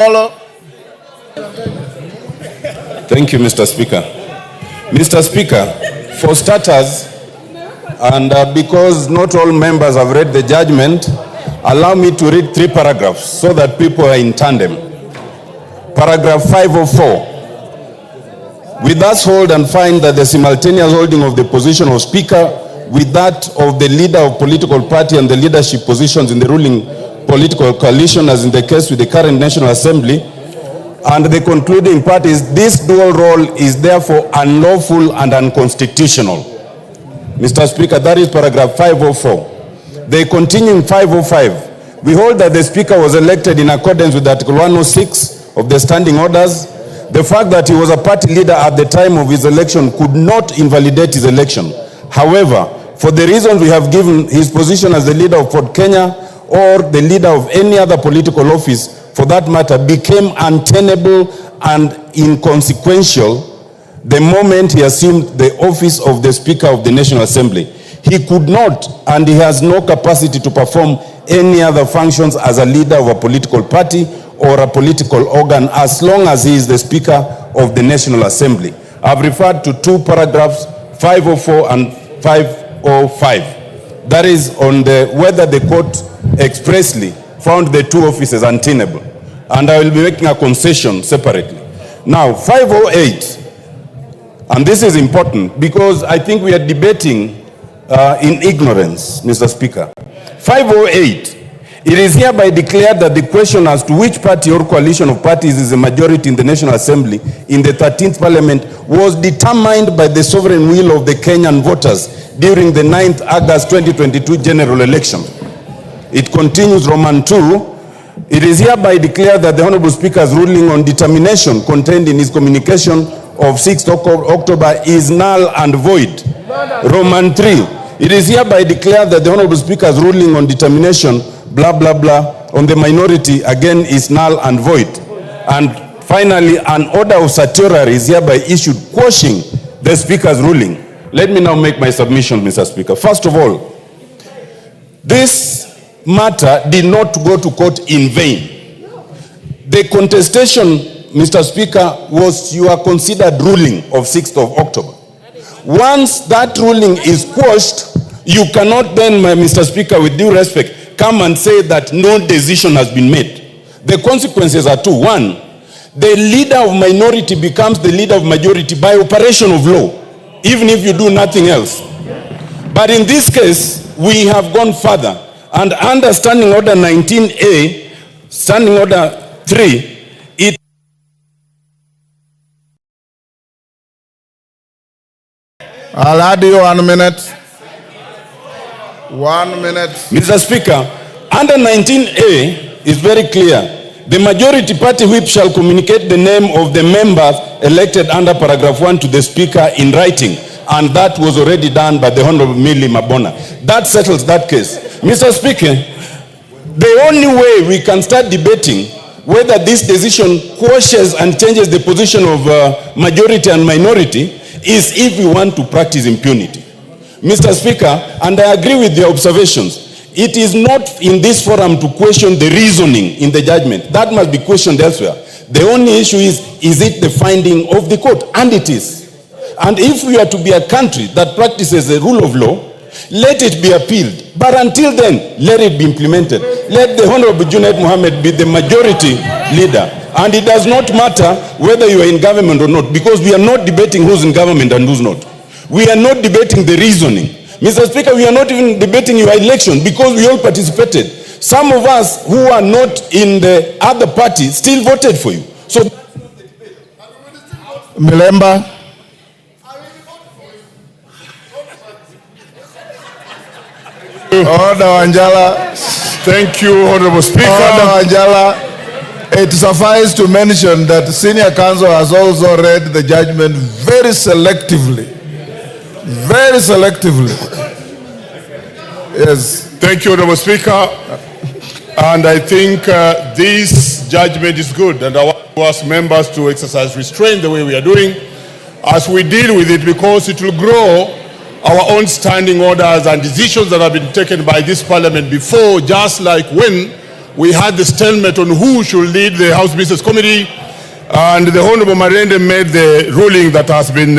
Amollo. Thank you, Mr. Speaker. Mr. Speaker, for starters, and because not all members have read the judgment, allow me to read 3 paragraphs so that people are in tandem. Paragraph 504. We thus hold and find that the simultaneous holding of the position of Speaker with that of the leader of political party and the leadership positions in the ruling political coalition, as in the case with the current National Assembly, and the concluding part is this dual role is therefore unlawful and unconstitutional. Mr. Speaker, that is paragraph 504. They continue in 505. We hold that the Speaker was elected in accordance with Article 106 of the Standing Orders. The fact that he was a party leader at the time of his election could not invalidate his election. However, for the reasons we have given, his position as the leader of Ford Kenya or the leader of any other political office, for that matter, became untenable and inconsequential the moment he assumed the office of the Speaker of the National Assembly. He could not, and he has no capacity to perform any other functions as a leader of a political party or a political organ as long as he is the Speaker of the National Assembly. I've referred to 2 paragraphs, 504 and 505. That is on the whether the court expressly found the 2 offices untenable. And I will be making a concession separately. Now, 508, and this is important because I think we are debating in ignorance, Mr. Speaker. 508, it is hereby declared that the question as to which party or coalition of parties is a majority in the National Assembly in the 13th Parliament was determined by the sovereign will of the Kenyan voters during the 9th August 2022 general election. It continues, Roman 2, it is hereby declared that the Honorable Speaker's ruling on determination contained in his communication of 6th October is null and void. Roman 3, it is hereby declared that the Honorable Speaker's ruling on determination, blah, blah, blah, on the minority, again, is null and void. And finally, an order of certiorari is hereby issued quashing the Speaker's ruling. Let me now make my submission, Mr. Speaker. First of all, this matter did not go to court in vain. The contestation, Mr. Speaker, was your considered ruling of 6th of October. Once that ruling is quashed, you cannot then, Mr. Speaker, with due respect, come and say that no decision has been made. The consequences are 2. 1, the leader of minority becomes the leader of majority by operation of law, even if you do nothing else. But in this case, we have gone further. And under Standing Order 19A, Standing Order 3, it I'll add you 1 minute. 1 minute. Mr. Speaker, under 19A is very clear. The majority party whip shall communicate the name of the members elected under paragraph 1 to the Speaker in writing. And that was already done by the Honorable Millie Mabona. That settles that case. Mr. Speaker, the only way we can start debating whether this decision quashes and changes the position of majority and minority is if we want to practice impunity. Mr. Speaker, and I agree with the observations, it is not in this forum to question the reasoning in the judgment. That must be questioned elsewhere. The only issue is it the finding of the court? And it is. And if we are to be a country that practices the rule of law, let it be appealed. But until then, let it be implemented. Let the Honorable Junet be the majority leader. And it does not matter whether you are in government or not, because we are not debating who's in government and who's not. We are not debating the reasoning. Mr. Speaker, we are not even debating your election because we all participated. Some of us who are not in the other party still voted for you. So, Milemba. Order, Wanjala. Thank you, Honorable Speaker. Order, Wanjala. It suffices to mention that the senior counsel has also read the judgment very selectively. Very selectively. Yes. Thank you, Honorable Speaker. And I think this judgment is good, and I want to ask members to exercise restraint the way we are doing as we deal with it, because it will grow our own standing orders and decisions that have been taken by this Parliament before, just like when we had the stalemate on who should lead the House Business Committee, and the Honorable Marende made the ruling that has been